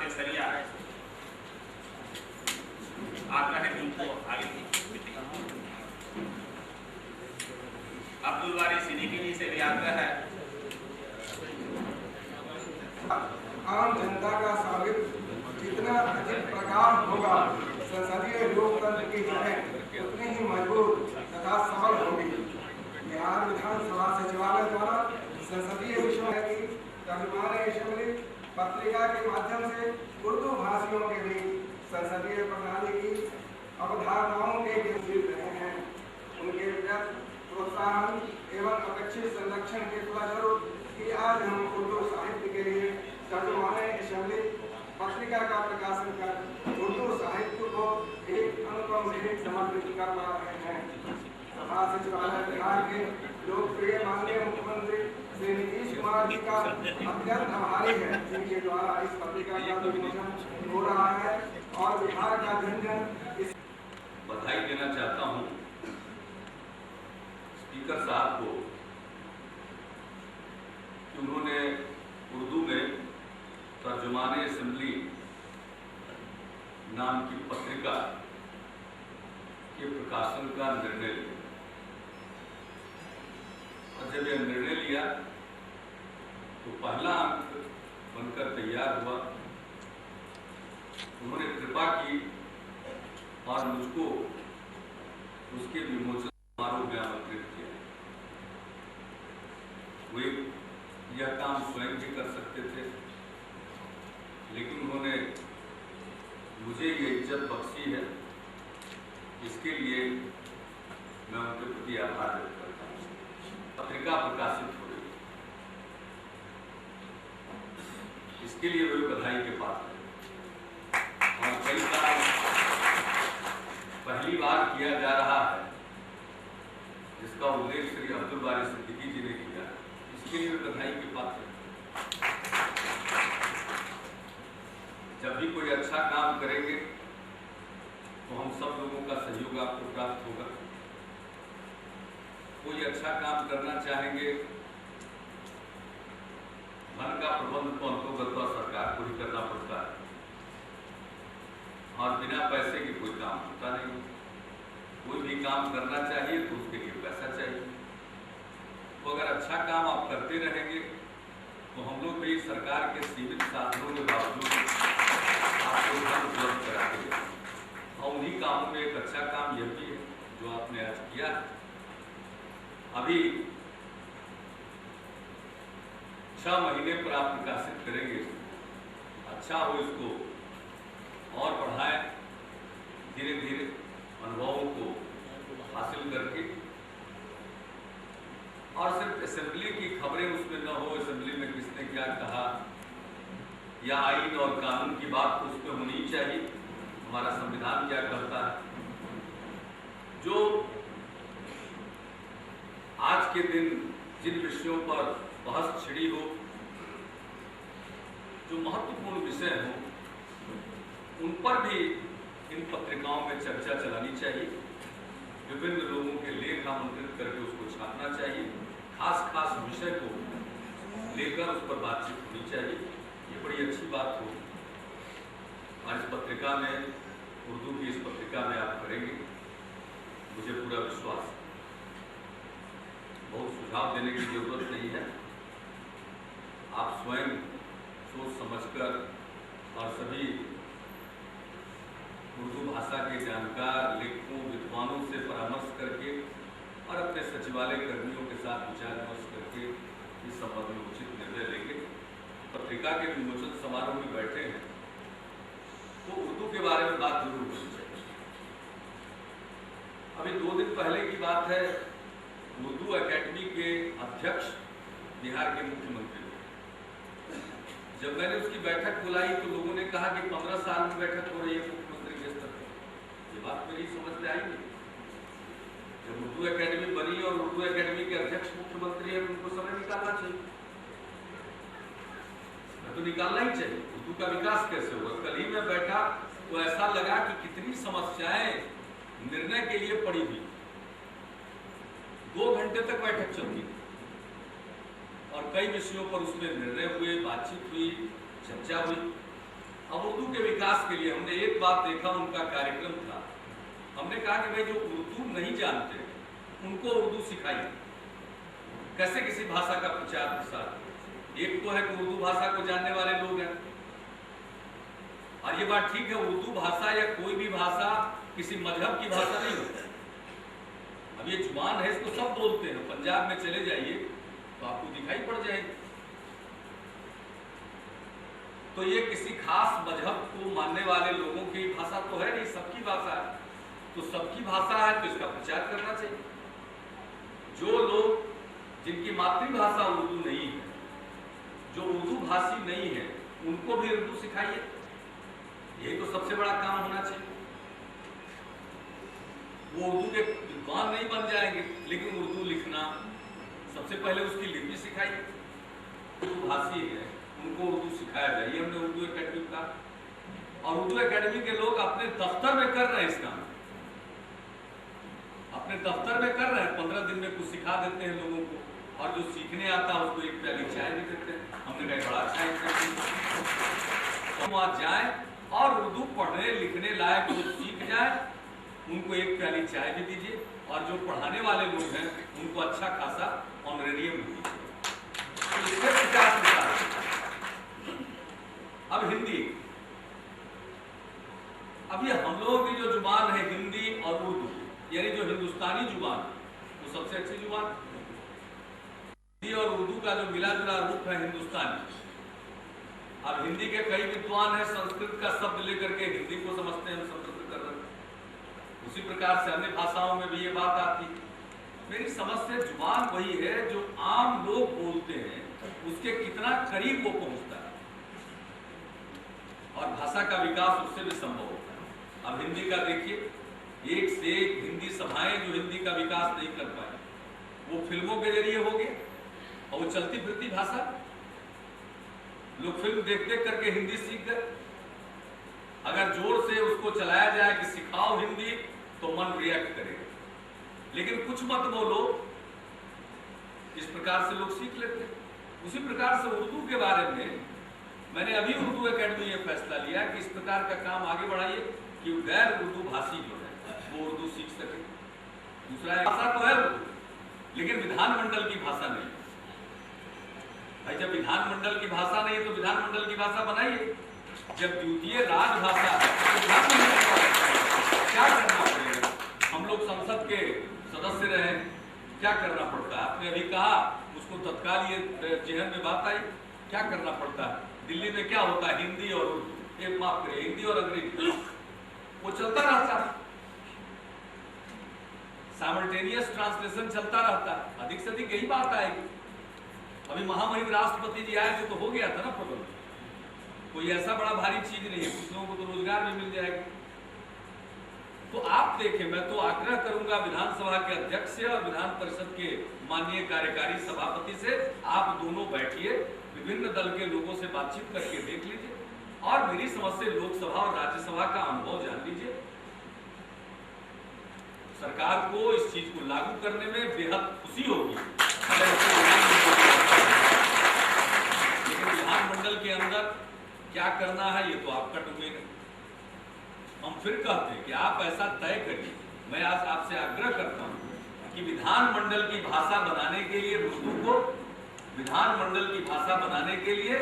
से सरिया आता है उनको आगे अब्दुल बारी सिद्दीकी जी से भी आग्रह है। आम जनता का स्वागत जितना अधिक प्रगाढ़ होगा, संसदीय लोकतंत्र की जड़ें उतनी ही मजबूत तथा सबल होगी। बिहार विधानसभा सचिवालय द्वारा संसदीय विषयों की तर्जुमाने-ए-शमली पत्रिका के माध्यम से उर्दू भाषियों के बीच संसदीय प्रणाली की अवधारणाओं के गिर रहे हैं। उनके प्रोत्साहन एवं अपेक्षित संरक्षण के फलस्वरूप कि आज हम उर्दू साहित्य के लिए तर्जुमाने-ए-शमली पत्रिका का प्रकाशन कर उर्दू साहित्य को एक अनुपम भेंट समर्पित कर पा रहे हैं। सभा सचिवालय बिहार के लोकप्रिय माननीय मुख्यमंत्री श्री नीतीश कुमार जी का अत्यंत आभारी है, जिनके द्वारा इस पत्रिका का विमोचन हो रहा है और बिहार का जन इस बधाई देना चाहता हूं स्पीकर साहब को कि उन्होंने उर्दू में तर्जुमाने-ए-शमली नाम की पत्रिका के प्रकाशन का निर्णय लिया। और जब यह निर्णय लिया तो पहला अंक बनकर तैयार हुआ। उन्होंने कृपा की और मुझको उसके विमोचन समारोह में आमंत्रित किया। वे यह काम स्वयं भी कर सकते थे, लेकिन उन्होंने मुझे ये इज्जत बख्शी है, इसके लिए मैं उनके प्रति आभार व्यक्त करता हूँ। पत्रिका प्रकाशित हो रही है, इसके लिए वे बधाई के पात्र हैं। और कई बार पहली बार किया जा रहा है, जिसका उल्लेख श्री अब्दुल बारी सिद्दीकी जी ने किया, इसके लिए बधाई के पात्र हैं। जब भी कोई अच्छा काम करेंगे तो हम सब लोगों का सहयोग आपको प्राप्त होगा। कोई अच्छा काम करना चाहेंगे, धन का प्रबंध तो अंतोगत सरकार को ही करना पड़ता है और बिना पैसे के कोई काम होता नहीं। कोई भी काम करना चाहिए तो उसके लिए पैसा चाहिए। तो अगर अच्छा काम आप करते रहेंगे तो हम लोग भी सरकार के सीमित साधनों के बावजूद आपको धन उपलब्ध कराते हैं। और उन्हीं कामों में एक अच्छा काम यह भी है जो आपने आज किया। अभी 6 महीने पर आप प्रकाशित करेंगे, अच्छा हो इसको और बढ़ाएं, धीरे धीरे अनुभवों को हासिल करके। और सिर्फ असेंबली की खबरें उसमें न हो, असेंबली में किसने क्या कहा या आईन और कानून की बात तो उसमें होनी ही चाहिए। हमारा संविधान क्या कहता है। जो आज के दिन जिन विषयों पर बहस छिड़ी हो, जो महत्वपूर्ण विषय हो, उन पर भी इन पत्रिकाओं में चर्चा चलानी चाहिए। विभिन्न लोगों के लेख आमंत्रित करके उसको छापना चाहिए। खास खास विषय को लेकर उस पर बातचीत होनी चाहिए। ये बड़ी अच्छी बात हो। और इस पत्रिका में, उर्दू की इस पत्रिका में आप करेंगे, मुझे पूरा विश्वास है। बहुत सुझाव देने की जरूरत नहीं है। आप स्वयं सोच समझकर और सभी उर्दू भाषा के जानकार लेखकों, विद्वानों से परामर्श करके और अपने सचिवालय कर्मियों के साथ विचार विमर्श करके इस संबंध में उचित निर्णय लेंगे। पत्रिका के विमोचन समारोह में बैठे हैं तो उर्दू के बारे में बात जरूर होनी चाहिए। अभी 2 दिन पहले की बात है, उर्दू एकेडमी के अध्यक्ष बिहार के मुख्यमंत्री। जब मैंने उसकी बैठक बुलाई तो लोगों ने कहा कि 15 साल में बैठक हो रही है मुख्यमंत्री के स्तर पर। ये बात मेरी समझ में आई नहीं। जब उर्दू एकेडमी बनी और उर्दू एकेडमी के अध्यक्ष मुख्यमंत्री है, उनको समय निकालना चाहिए, तो निकालना ही चाहिए। उर्दू का विकास कैसे होगा। कल ही मैं बैठा तो ऐसा लगा कि कितनी समस्याएं निर्णय के लिए पड़ी हुई। 2 घंटे तक बैठक चलती और कई विषयों पर उसमें निर्णय हुए, बातचीत हुई, चर्चा हुई। अब उर्दू के विकास के लिए हमने एक बात देखा, उनका कार्यक्रम था, हमने कहा कि भाई जो उर्दू नहीं जानते उनको उर्दू सिखाइए। कैसे किसी भाषा का प्रचार प्रसार। एक तो है कि उर्दू भाषा को जानने वाले लोग हैं, और ये बात ठीक है, उर्दू भाषा या कोई भी भाषा किसी मजहब की भाषा नहीं होती। अब ये जुबान है, इसको सब बोलते हैं। पंजाब में चले जाइए तो आपको दिखाई पड़ जाएगी। तो ये किसी खास मजहब को मानने वाले लोगों की भाषा तो है नहीं, सबकी भाषा है। तो सबकी भाषा है तो इसका प्रचार करना चाहिए। जो लोग जिनकी मातृभाषा उर्दू नहीं है, जो उर्दू भाषी नहीं है, उनको भी उर्दू सिखाइए। यही तो सबसे बड़ा काम होना चाहिए। वो उर्दू के विद्वान नहीं बन जाएंगे, लेकिन उर्दू लिखना, सबसे पहले उसकी लिपि सिखाइए। उर्दू भाषी है उनको उर्दू सिखाया जाए। ये हमने उर्दू एकेडमी का, और उर्दू एकेडमी के लोग अपने दफ्तर में कर रहे हैं इस काम, अपने दफ्तर में कर रहे हैं। 15 दिन में कुछ सिखा देते हैं लोगों को, और जो सीखने आता है उसको एक प्याली चाय भी देते हैं। हमने कहा बड़ा अच्छा है, तो वहां जाए और उर्दू पढ़ने लिखने लायक लोग सीख जाए, उनको एक प्याली चाय भी दीजिए, और जो पढ़ाने वाले लोग हैं उनको अच्छा खासा ऑनरेरियम भी दीजिए। इससे 50%। अब हिंदी, अब ये हम लोगों की जो जुबान है हिंदी और उर्दू, यानी जो हिंदुस्तानी जुबान, वो सबसे अच्छी जुबान। हिंदी और उर्दू का जो मिला जुला रूप है हिंदुस्तानी। अब हिंदी के कई विद्वान हैं संस्कृत का शब्द लेकर के हिंदी को समझते हैं हम संस्कृत कर रहे हैं। उसी प्रकार से अन्य भाषाओं में भी ये बात आती है। मेरी समझ से जुबान वही है जो आम लोग बोलते हैं, उसके कितना करीब वो पहुंचता है, और भाषा का विकास उससे भी संभव होता है। अब हिंदी का देखिए, एक से एक हिंदी सभाएं जो हिंदी का विकास नहीं कर पाए, वो फिल्मों के जरिए हो गए, और वो चलती फिरती भाषा, लोग फिल्म देख देख करके हिंदी सीख गए। अगर जोर से उसको चलाया जाए कि सिखाओ हिंदी, तो मन रिएक्ट करेगा, लेकिन कुछ मत बोलो, इस प्रकार से लोग सीख लेते हैं। उसी प्रकार से उर्दू के बारे में मैंने अभी उर्दू एकेडमी ये फैसला लिया कि इस प्रकार का काम आगे बढ़ाइए कि गैर उर्दू भाषी जो है वो उर्दू सीख सके। दूसरा भाषा तो है उर्दू, लेकिन विधानमंडल की भाषा नहीं। भाई जब विधानमंडल की भाषा नहीं है तो विधानमंडल की भाषा बनाइए। जब द्वितीय राजभाषा तो क्या करना पड़ेगा? हम लोग संसद के सदस्य रहे, क्या करना पड़ता है? आपने अभी कहा, उसको तत्काल ये जेहन में बात आई, क्या करना पड़ता है? दिल्ली में क्या होता है? हिंदी और उर्दू, एक माफ करिए, हिंदी और अंग्रेजी, वो चलता रहता है, साइमल्टेनियस ट्रांसलेशन चलता रहता है। अधिक से अधिक यही बात आएगी। अभी महामहिम राष्ट्रपति जी आए थे तो हो गया था ना प्रबंध, कोई ऐसा बड़ा भारी चीज नहीं है, कुछ लोगों को तो रोजगार भी मिल जाएगा। तो आप देखें, मैं तो आग्रह करूंगा विधानसभा के अध्यक्ष से और विधान परिषद के माननीय कार्यकारी सभापति से, आप दोनों बैठिए, विभिन्न दल के लोगों से बातचीत करके देख लीजिए, और मेरी समझ से लोकसभा और राज्यसभा का अनुभव जान लीजिए। सरकार को इस चीज को लागू करने में बेहद खुशी होगी, लेकिन विधानमंडल के अंदर क्या करना है ये तो आपका डोमेन है। हम फिर कहते हैं कि आप ऐसा तय करिए। मैं आज आपसे आग्रह करता हूं कि विधानमंडल की भाषा बनाने के लिए, उर्दू को विधानमंडल की भाषा बनाने के लिए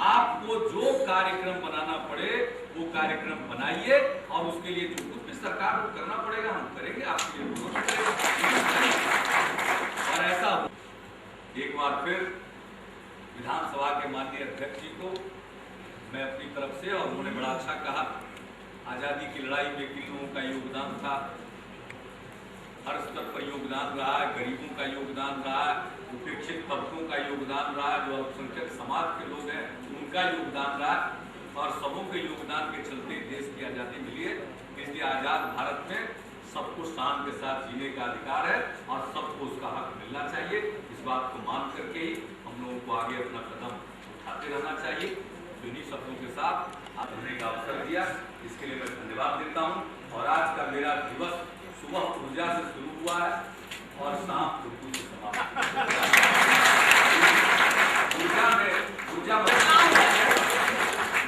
आपको जो कार्यक्रम बनाना पड़े वो कार्यक्रम बनाइए, और उसके लिए जो कुछ भी सरकार को करना पड़ेगा हम करेंगे, आपके लिए विरोध करेंगे। और ऐसा एक बार फिर विधानसभा के माननीय अध्यक्ष जी को मैं अपनी तरफ से, और उन्होंने बड़ा अच्छा कहा, आजादी की लड़ाई में किन लोगों का योगदान था, हर स्तर पर योगदान रहा है, गरीबों का योगदान रहा है, उपेक्षित तबकों का योगदान रहा है, जो अल्पसंख्यक समाज के लोग हैं उनका योगदान रहा है, और सबों के योगदान के चलते देश की आज़ादी मिली है। इसलिए आज़ाद भारत में सबको शान के साथ जीने का अधिकार है, और सबको उसका हक मिलना चाहिए। इस बात को मान करके ही हम लोगों को आगे अपना कदम उठाते रहना चाहिए। तो इन्हीं शब्दों के साथ आपने का अवसर दिया, इसके लिए मैं धन्यवाद देता हूँ। और आज का मेरा दिवस सुबह ऊर्जा से शुरू हुआ है और शाम उर्दू से समाप्त। ऊर्जा में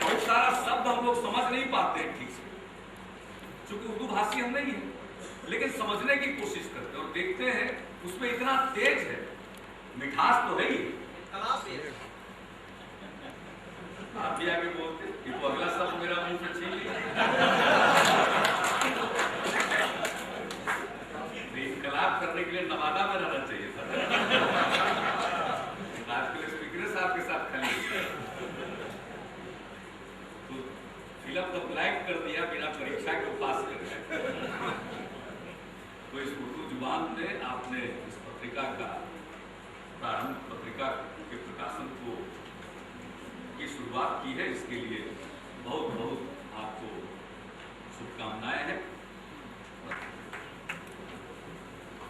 बहुत सारा शब्द हम चूंकि उर्दू भाषी हम नहीं है, लेकिन समझने की कोशिश करते हैं और देखते हैं उसमें इतना तेज है, मिठास तो है ही। आप भी आगे बोलते, ये तो अगला शब्द मेरा मुंह से छीन लिया। इनकलाब करने के लिए नवादा में रहना चाहिए था। आज के लिए स्पीकर साहब के साथ खाली तो फिल्म तो ब्लैक कर दिया बिना परीक्षा को पास कर। तो इस उर्दू जुबान में आपने इस पत्रिका का प्रारंभ, पत्रिका के प्रकाशन को की शुरुआत की है, इसके लिए बहुत बहुत आपको शुभकामनाएं हैं।